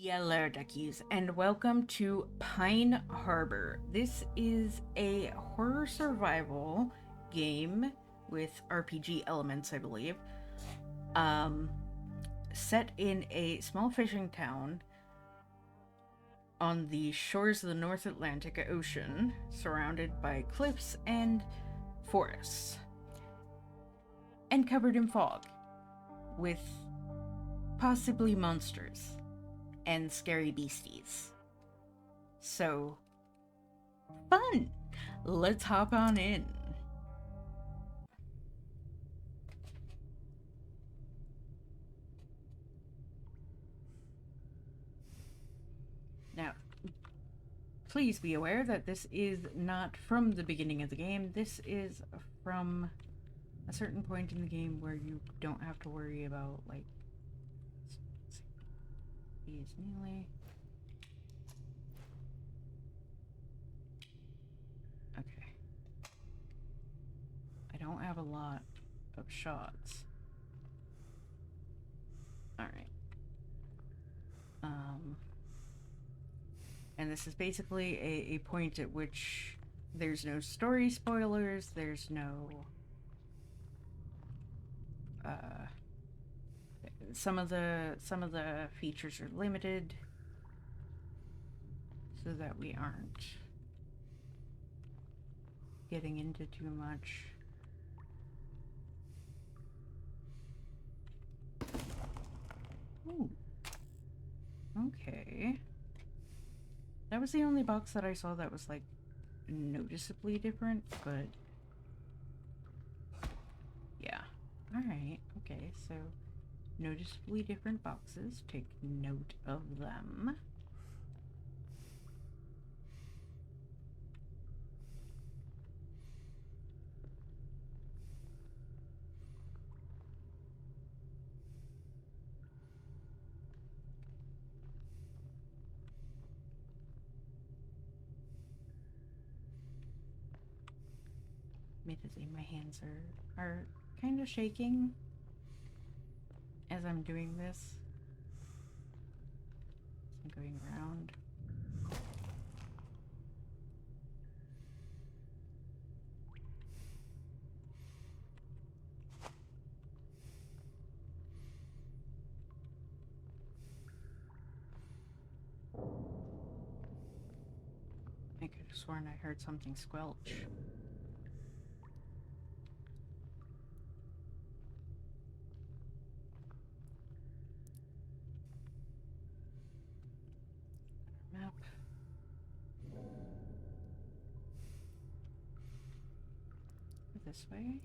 Hello, duckies, and welcome to Pine Harbor. This is a horror survival game with RPG elements, I believe. Um, Set in a small fishing town on the shores of the North Atlantic Ocean, surrounded by cliffs and forests, and covered in fog, with possibly monsters and scary beasties. So, fun! Let's hop on in. Now, please be aware that this is not from the beginning of the game. This is from a certain point in the game where you don't have to worry about, like, these nearly. Okay. I don't have a lot of shots. Alright. And this is basically a point at which there's no story spoilers, there's no some of the features are limited so that we aren't getting into too much. Ooh. Okay. That was the only box that I saw that was, like, noticeably different, but yeah. Alright, okay, so noticeably different boxes. Take note of them. Admittedly, my hands are kind of shaking as I'm doing this. I'm going around. I could have sworn I heard something squelch. Map. This way.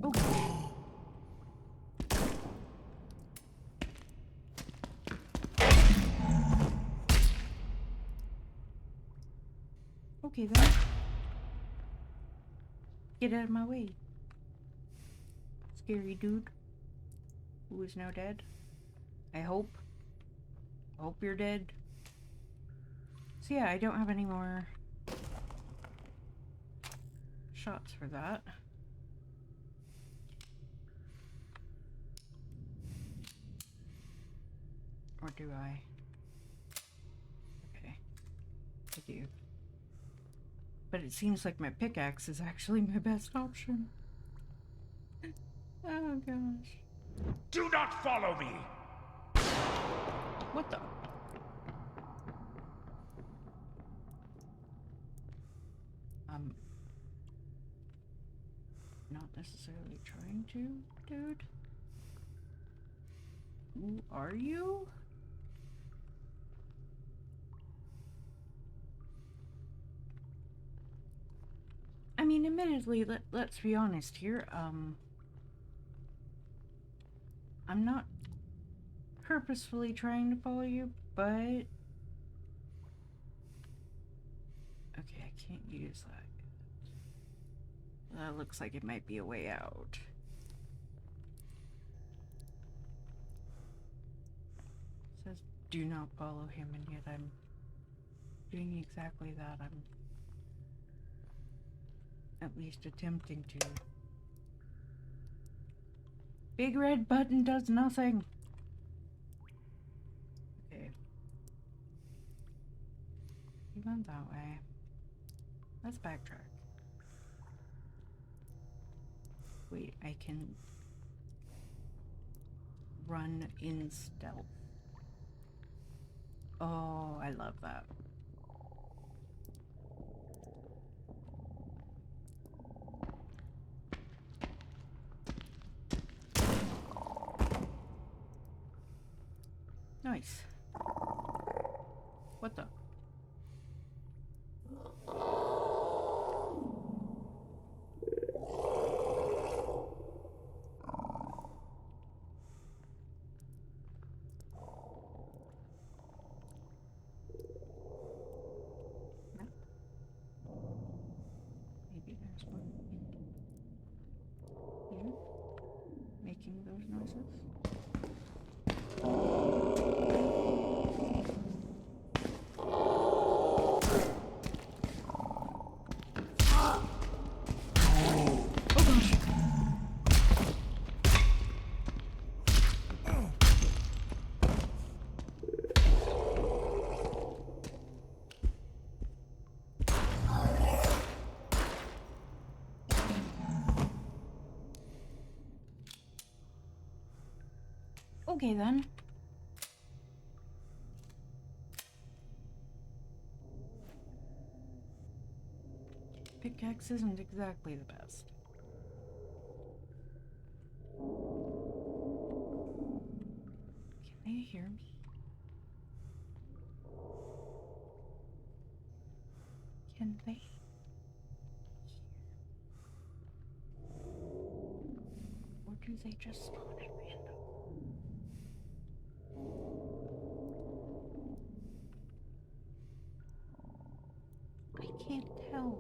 Oh! Okay then. Get out of my way. Scary dude. Who is now dead. I hope. I hope you're dead. So yeah, I don't have any more shots for that. Or do I? Okay. I do. But it seems like my pickaxe is actually my best option. Oh gosh. Do not follow me! What the? Not necessarily trying to, dude. Who are you? I mean, admittedly, let's be honest here. I'm not purposefully trying to follow you, but okay, I can't use that. That looks like it might be a way out. It says do not follow him, and yet I'm doing exactly that. I'm at least attempting to. Big red button does nothing. Okay. He went that way. Let's backtrack. Wait, I can run in stealth. Oh, I love that. Nice. What the? Maybe there's one here making those noises. Okay then. Pickaxe isn't exactly the best. Can they hear me? Can they? Or do they just spawn at random? I can't tell.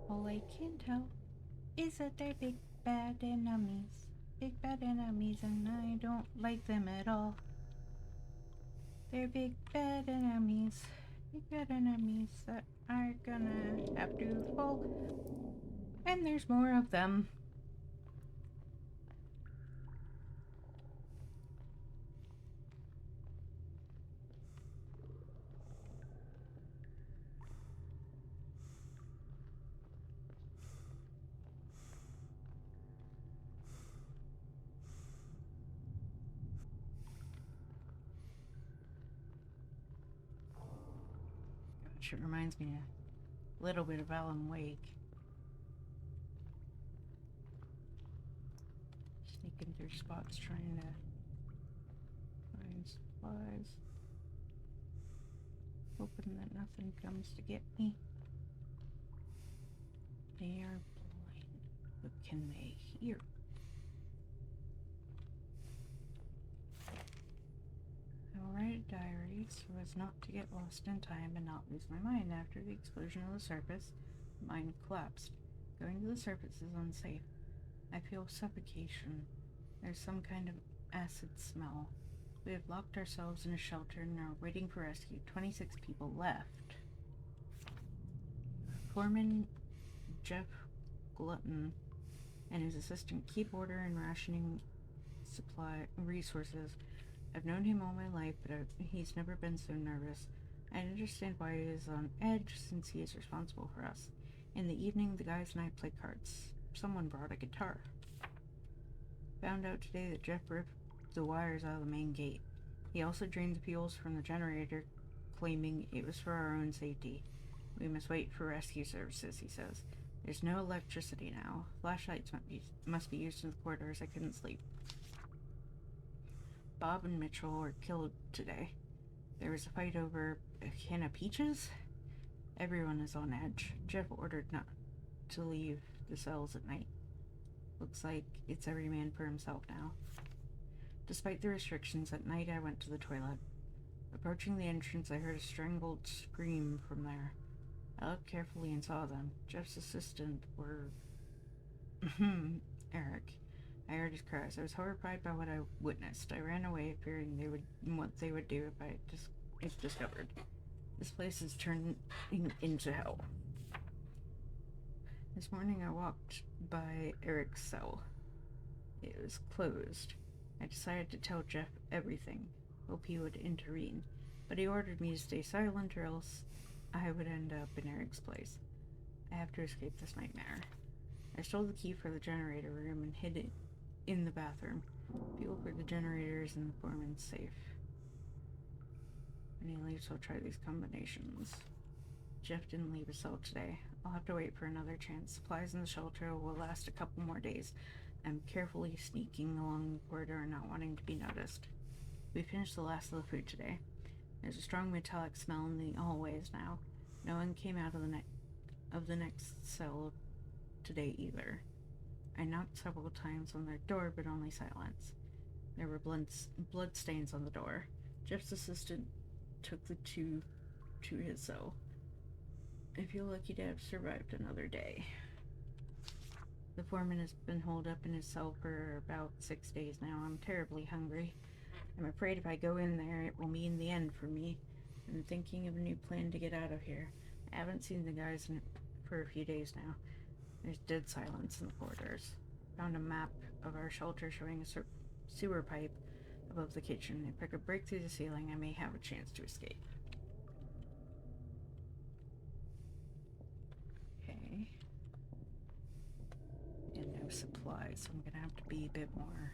All I can tell is that they're big bad enemies. Big bad enemies, and I don't like them at all. They're big bad enemies. Big bad enemies that are gonna have to fall. And there's more of them. Gosh, it reminds me a little bit of Alan Wake. Sneaking through spots trying to find supplies. Hoping that nothing comes to get me. They are blind, but can they hear? I will write a diary so as not to get lost in time and not lose my mind. After the explosion of the surface, mine collapsed. Going to the surface is unsafe. I feel suffocation. There's some kind of acid smell. We have locked ourselves in a shelter and are waiting for rescue. 26 people left. Foreman Jeff Glutton and his assistant keep order and rationing supply resources. I've known him all my life, but he's never been so nervous. I understand why he is on edge since he is responsible for us. In the evening, the guys and I play cards. Someone brought a guitar. Found out today that Jeff ripped the wires out of the main gate. He also drained the fuels from the generator, claiming it was for our own safety. We must wait for rescue services, he says. There's no electricity now. Flashlights must be used in the corridors. I couldn't sleep. Bob and Mitchell were killed today. There was a fight over a can of peaches? Everyone is on edge. Jeff ordered not to leave the cells at night. Looks like it's every man for himself now. Despite the restrictions, at night I went to the toilet. Approaching the entrance, I heard a strangled scream from there. I looked carefully and saw them. Jeff's assistant were Eric. I heard his cries. I was horrified by what I witnessed. I ran away, fearing what they would do if discovered. This place is turning into hell. This morning I walked by Eric's cell. It was closed. I decided to tell Jeff everything, hope he would intervene, but he ordered me to stay silent or else I would end up in Eric's place. I have to escape this nightmare. I stole the key for the generator room and hid it in the bathroom. Fuel for the generators in the foreman's safe. When he leaves, I'll try these combinations. Jeff didn't leave his cell today. I'll have to wait for another chance. Supplies in the shelter will last a couple more days. I'm carefully sneaking along the corridor, not wanting to be noticed. We finished the last of the food today. There's a strong metallic smell in the hallways now. No one came out of the next cell today either. I knocked several times on their door, but only silence. There were blood stains on the door. Jeff's assistant took the two to his cell. I feel lucky to have survived another day. The foreman has been holed up in his cell for about 6 days now. I'm terribly hungry. I'm afraid if I go in there, it will mean the end for me. I'm thinking of a new plan to get out of here. I haven't seen the guys for a few days now. There's dead silence in the corridors. Found a map of our shelter showing a sewer pipe above the kitchen. If I could break through the ceiling, I may have a chance to escape. Okay. And no supplies, so I'm gonna have to be a bit more.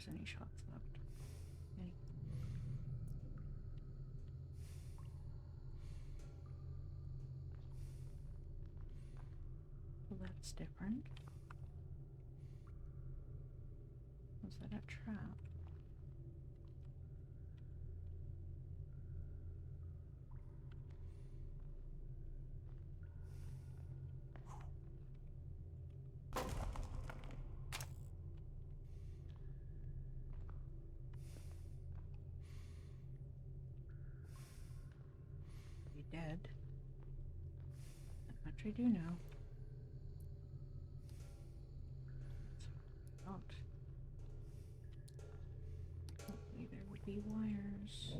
there's any shots left. Any... Well, that's different. Was that a trap? Be dead. That much I do know. Out. Hopefully there would be wires.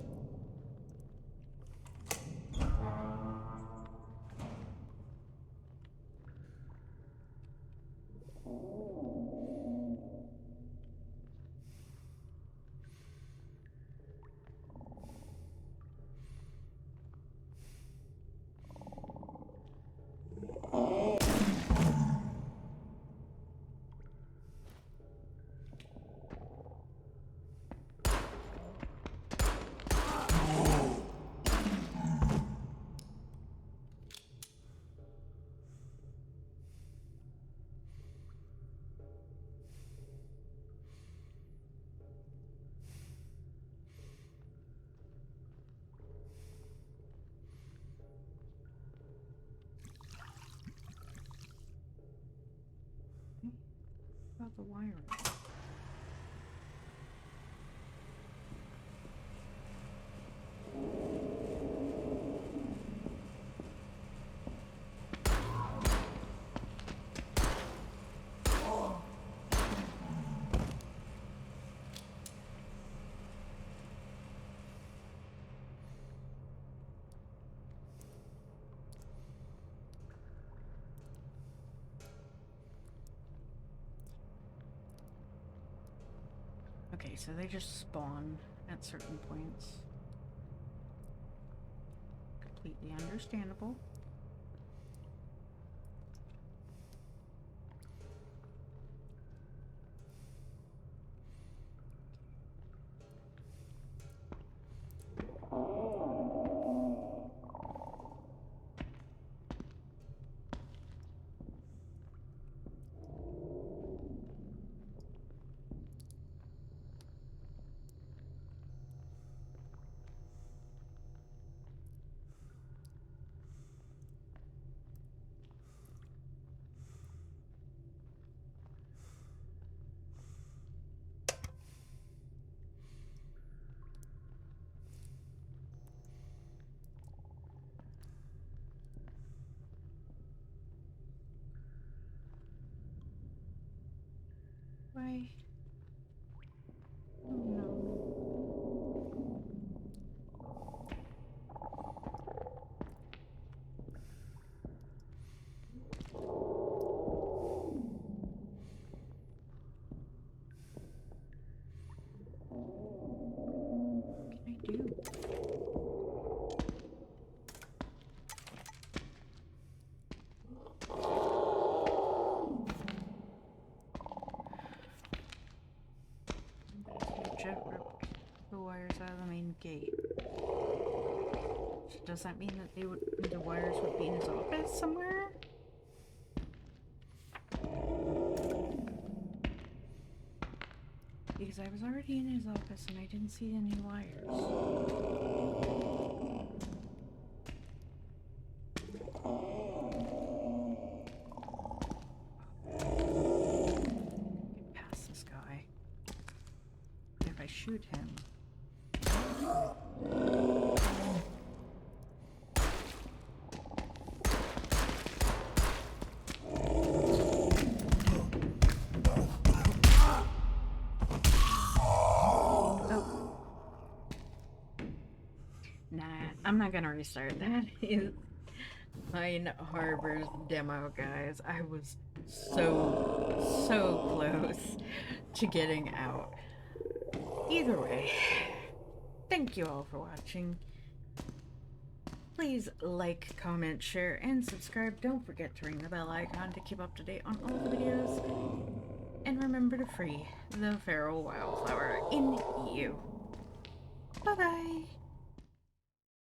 About the wiring. Okay, so they just spawn at certain points. Completely understandable. Why? Oh no. What can I do? Jet ripped the wires out of the main gate. So does that mean that the wires would be in his office somewhere? Because I was already in his office and I didn't see any wires. Get past this guy. If I shoot him. I'm not gonna restart. That is Pine Harbor's demo, guys. I was so close to getting out. Either way, thank you all for watching. Please like, comment, share, and subscribe. Don't forget to ring the bell icon to keep up to date on all the videos. And remember to free the feral wildflower in you. Bye bye.